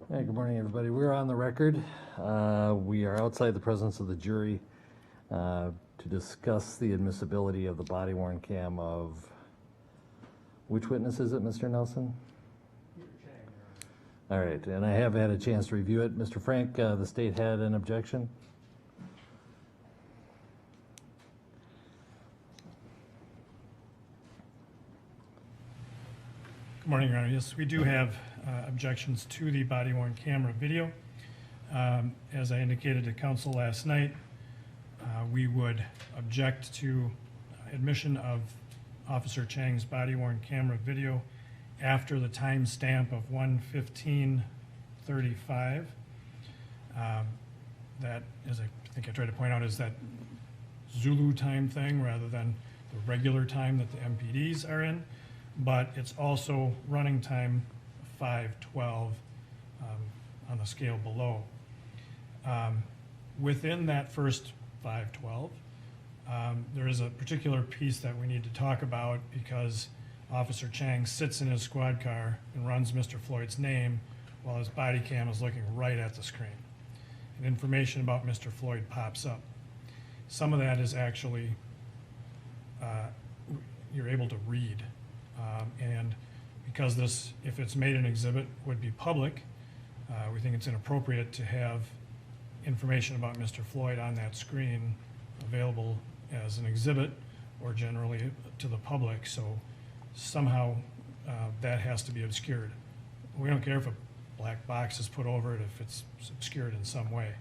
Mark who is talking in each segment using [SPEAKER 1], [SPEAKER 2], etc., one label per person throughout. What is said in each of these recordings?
[SPEAKER 1] Hey, good morning, everybody. We're on the record. We are outside the presence of the jury to discuss the admissibility of the body-worn cam of which witness is it, Mr. Nelson?
[SPEAKER 2] Peter Chang.
[SPEAKER 1] All right, and I have had a chance to review it. Mr. Frank, the state had an objection?
[SPEAKER 2] Good morning, Your Honor. Yes, we do have objections to the body-worn camera video. As I indicated to counsel last night, we would object to admission of Officer Chang's body-worn camera video after the time stamp of 1:15:35. That, as I think I tried to point out, is that Zulu time thing rather than the regular time that the MPDs are in. But it's also running time 5:12 on the scale below. Within that first 5:12, there is a particular piece that we need to talk about because Officer Chang sits in his squad car and runs Mr. Floyd's name while his body cam is looking right at the screen. And information about Mr. Floyd pops up. Some of that is actually, you're able to read. And because this, if it's made an exhibit, would be public, we think it's inappropriate to have information about Mr. Floyd on that screen available as an exhibit or generally to the public. So somehow that has to be obscured. We don't care if a black box is put over it, if it's obscured in some way.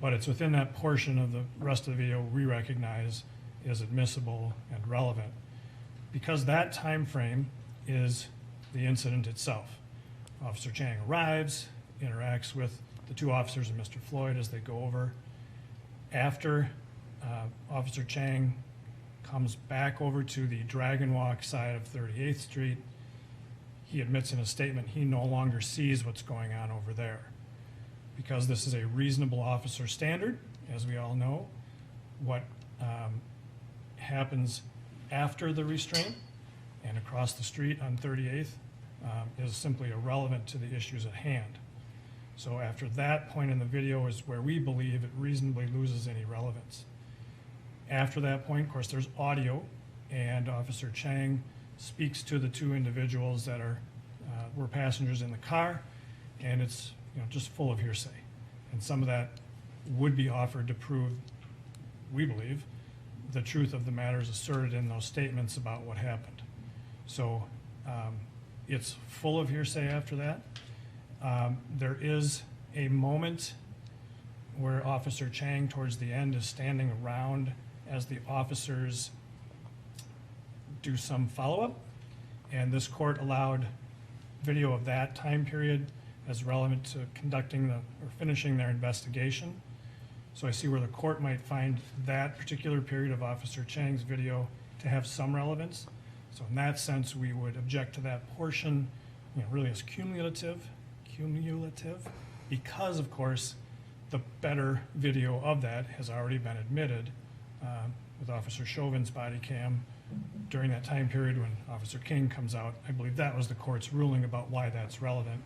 [SPEAKER 2] But it's within that portion of the rest of the video we recognize is admissible and relevant. Because that time frame is the incident itself. Officer Chang arrives, interacts with the two officers and Mr. Floyd as they go over. After Officer Chang comes back over to the Dragon Walk side of 38th Street, he admits in a statement he no longer sees what's going on over there. Because this is a reasonable officer standard, as we all know, what happens after the restraint and across the street on 38th is simply irrelevant to the issues at hand. So after that point in the video is where we believe it reasonably loses any relevance. After that point, of course, there's audio, and Officer Chang speaks to the two individuals that were passengers in the car, and it's just full of hearsay. And some of that would be offered to prove, we believe, the truth of the matters asserted in those statements about what happened. So it's full of hearsay after that. There is a moment where Officer Chang towards the end is standing around as the officers do some follow-up, and this court allowed video of that time period as relevant to conducting or finishing their investigation. So I see where the court might find that particular period of Officer Chang's video to have some relevance. So in that sense, we would object to that portion, really as cumulative, because of course, the better video of that has already been admitted with Officer Chauvin's body cam during that time period when Officer King comes out. I believe that was the court's ruling about why that's relevant.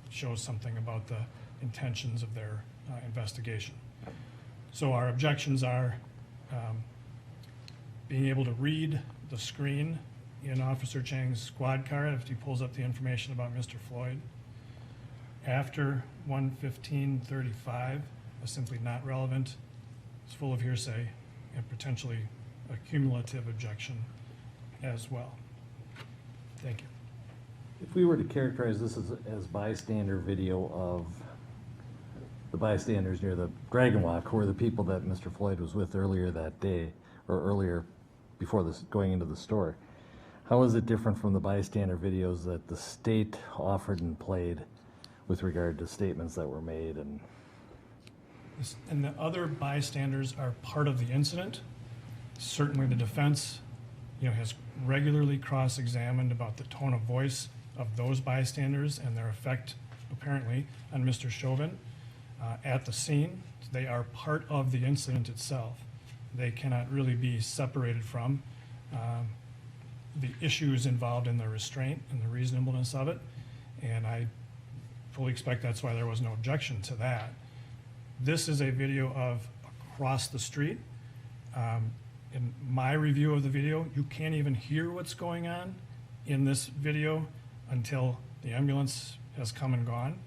[SPEAKER 2] It shows something about the intentions of their investigation. So our objections are being able to read the screen in Officer Chang's squad car if he pulls up the information about Mr. Floyd. After 1:15:35 is simply not relevant. It's full of hearsay and potentially a cumulative objection as well. Thank you.
[SPEAKER 1] If we were to characterize this as bystander video of the bystanders near the Dragon Walk, who were the people that Mr. Floyd was with earlier that day, or earlier before this going into the store, how is it different from the bystander videos that the state offered and played with regard to statements that were made? And
[SPEAKER 2] the other bystanders are part of the incident. Certainly the defense has regularly cross-examined about the tone of voice of those bystanders and their effect, apparently, on Mr. Chauvin at the scene. They are part of the incident itself. They cannot really be separated from the issues involved in the restraint and the reasonableness of it. And I fully expect that's why there was no objection to that. This is a video of across the street. In my review of the video, you can't even hear what's going on in this video until the ambulance has come and gone,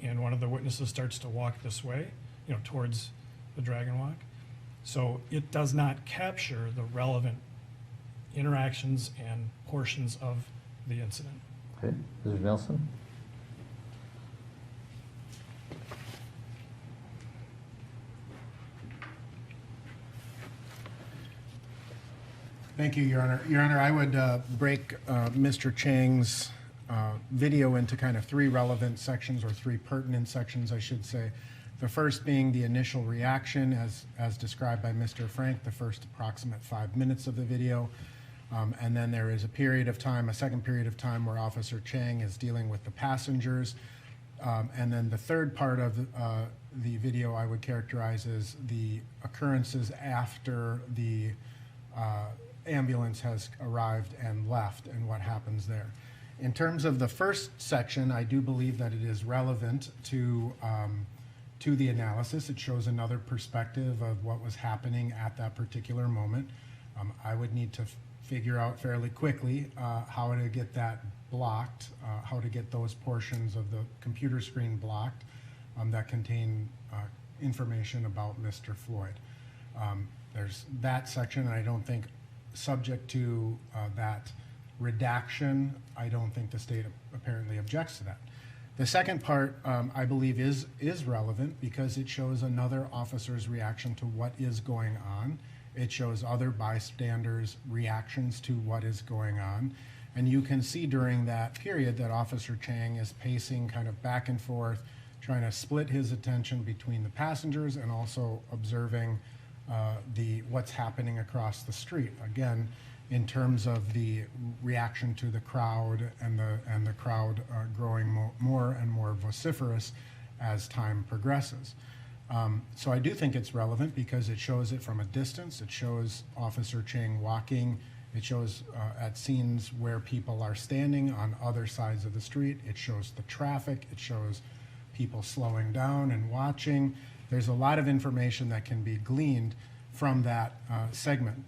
[SPEAKER 2] and one of the witnesses starts to walk this way, towards the Dragon Walk. So it does not capture the relevant interactions and portions of the incident.
[SPEAKER 1] Okay, Mr. Nelson?
[SPEAKER 3] Thank you, Your Honor. Your Honor, I would break Mr. Chang's video into kind of three relevant sections, or three pertinent sections, I should say. The first being the initial reaction as described by Mr. Frank, the first approximate 5 minutes of the video. And then there is a period of time, a second period of time, where Officer Chang is dealing with the passengers. And then the third part of the video I would characterize as the occurrences after the ambulance has arrived and left, and what happens there. In terms of the first section, I do believe that it is relevant to the analysis. It shows another perspective of what was happening at that particular moment. I would need to figure out fairly quickly how to get that blocked, how to get those portions of the computer screen blocked that contain information about Mr. Floyd. There's that section, and I don't think, subject to that redaction, I don't think the state apparently objects to that. The second part, I believe, is relevant because it shows another officer's reaction to what is going on. It shows other bystanders' reactions to what is going on. And you can see during that period that Officer Chang is pacing kind of back and forth, trying to split his attention between the passengers and also observing what's happening across the street. Again, in terms of the reaction to the crowd and the crowd growing more and more vociferous as time progresses. So I do think it's relevant because it shows it from a distance. It shows Officer Chang walking. It shows at scenes where people are standing on other sides of the street. It shows the traffic. It shows people slowing down and watching. There's a lot of information that can be gleaned from that segment.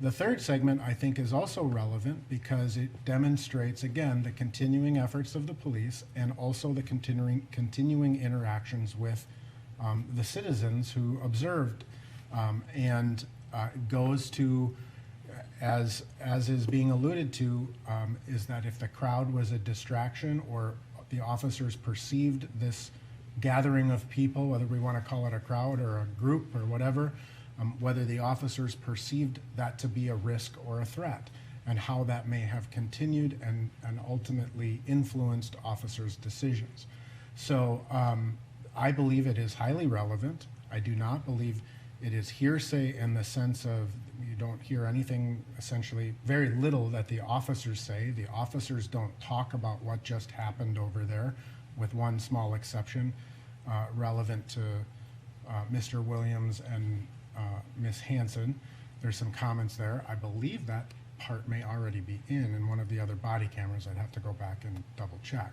[SPEAKER 3] The third segment, I think, is also relevant because it demonstrates, again, the continuing efforts of the police and also the continuing interactions with the citizens who observed, and goes to, as is being alluded to, is that if the crowd was a distraction or the officers perceived this gathering of people, whether we want to call it a crowd or a group or whatever, whether the officers perceived that to be a risk or a threat, and how that may have continued and ultimately influenced officers' decisions. So I believe it is highly relevant. I do not believe it is hearsay in the sense of you don't hear anything, essentially very little that the officers say. The officers don't talk about what just happened over there, with one small exception relevant to Mr. Williams and Ms. Hansen. There's some comments there. I believe that part may already be in one of the other body cameras. I'd have to go back and double check.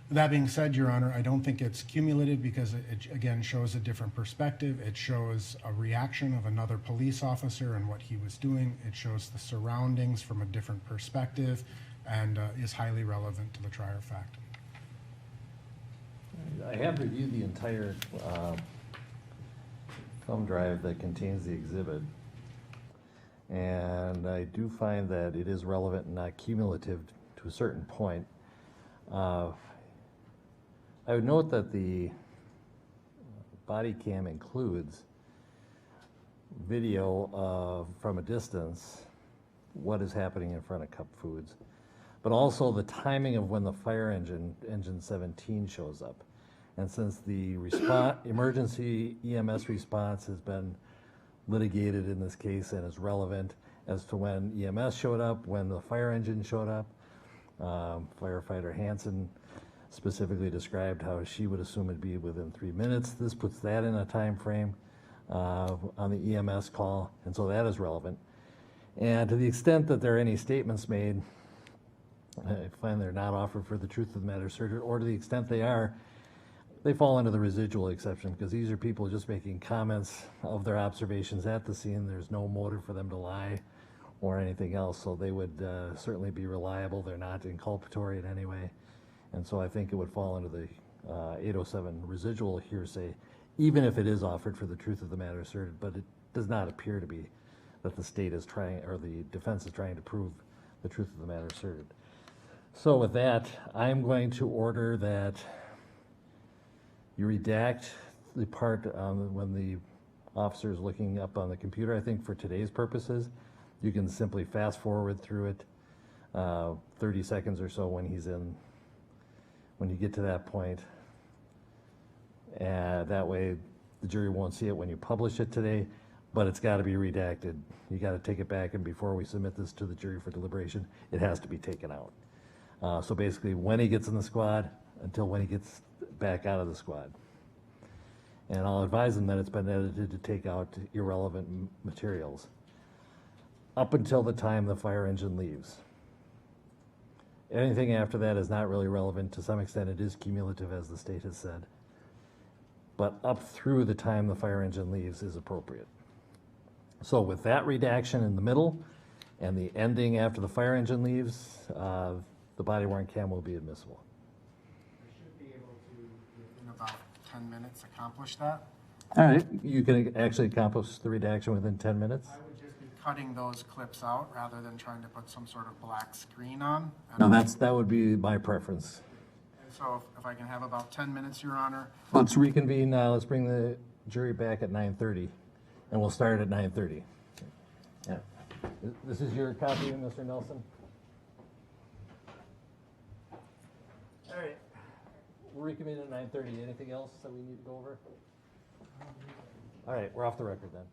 [SPEAKER 3] That being said, Your Honor, I don't think it's cumulative because it again shows a different perspective. It shows a reaction of another police officer and what he was doing. It shows the surroundings from a different perspective and is highly relevant to the trier of fact.
[SPEAKER 1] I have reviewed the entire thumb drive that contains the exhibit, and I do find that it is relevant and not cumulative to a certain point. I would note that the body cam includes video from a distance, what is happening in front of Cup Foods, but also the timing of when the fire engine 17 shows up. And since the emergency EMS response has been litigated in this case and is relevant as to when EMS showed up, when the fire engine showed up, firefighter Hansen specifically described how she would assume it'd be within 3 minutes. This puts that in a time frame on the EMS call, and so that is relevant. And to the extent that there are any statements made I find they're not offered for the truth of the matter asserted, or to the extent they are, they fall into the residual exception, because these are people just making comments of their observations at the scene. There's no motive for them to lie or anything else, so they would certainly be reliable. They're not inculpatory in any way. And so I think it would fall into the 807 residual hearsay, even if it is offered for the truth of the matter asserted, but it does not appear to be that the state is trying, or the defense is trying to prove the truth of the matter asserted. So with that, I'm going to order that you redact the part when the officer is looking up on the computer. I think for today's purposes, you can simply fast forward through it 30 seconds or so when you get to that point. That way the jury won't see it when you publish it today, but it's got to be redacted. You got to take it back, and before we submit this to the jury for deliberation, it has to be taken out. So basically, when he gets in the squad until when he gets back out of the squad. And I'll advise him that it's been edited to take out irrelevant materials up until the time the fire engine leaves. Anything after that is not really relevant. To some extent, it is cumulative, as the state has said. But up through the time the fire engine leaves is appropriate. So with that redaction in the middle and the ending after the fire engine leaves, the body-worn cam will be admissible.
[SPEAKER 3] I should be able to, within about 10 minutes, accomplish that.
[SPEAKER 1] All right, you can actually accomplish the redaction within 10 minutes?
[SPEAKER 3] I would just be cutting those clips out rather than trying to put some sort of black screen on.
[SPEAKER 1] No, that would be my preference.
[SPEAKER 3] So if I can have about 10 minutes, Your Honor.
[SPEAKER 1] Let's reconvene now. Let's bring the jury back at 9:30, and we'll start at 9:30. Yeah. This is your copy, Mr. Nelson? All right. We'll reconvene at 9:30. Anything else that we need to go over? All right, we're off the record then.